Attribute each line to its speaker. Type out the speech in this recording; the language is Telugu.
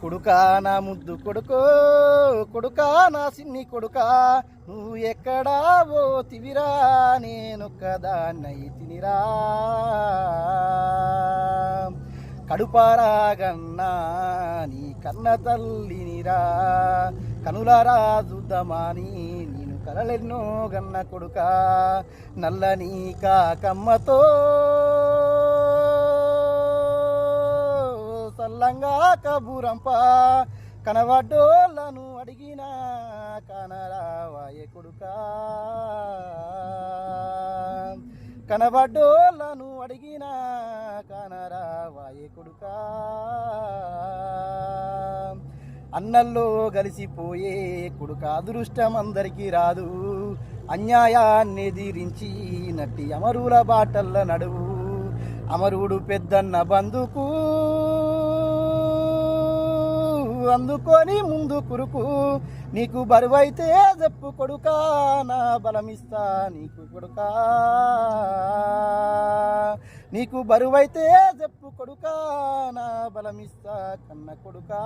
Speaker 1: కొడుకా నా ముద్దు కొడుకో, కొడుకా నా సిన్ని కొడుకా, నువ్వు ఎక్కడా పోతివిరా, నేనొక్కదాన్నై తినిరా. కడుపారాగన్నా నీ కన్న తల్లినిరా, కనులారా చూద్దామాని నేను కలలెన్నో గన్న కొడుకా. నల్లని కాకమ్మతో సల్లంగా కబూరంపా, కనబడ్డోళ్ళను అడిగినా కనరావాయే కొడుకా. కనబడ్డోళ్ళను అడిగినా కనరావాయే కొడుకా. అన్నల్లో కలిసిపోయే కొడుక అదృష్టం అందరికీ రాదు, అన్యాయాన్ని ఎదిరించి నట్టి అమరుల బాటల్ల నడువు. అమరుడు పెద్దన్న బందుకు అందుకొని ముందు కురుకు, నీకు బరువైతే చెప్పు కొడుకా, నా బలమిస్తా నీకు కొడుకా. నీకు బరువైతే చెప్పు కొడుకా, నా బలమిస్తా కన్న కొడుకా.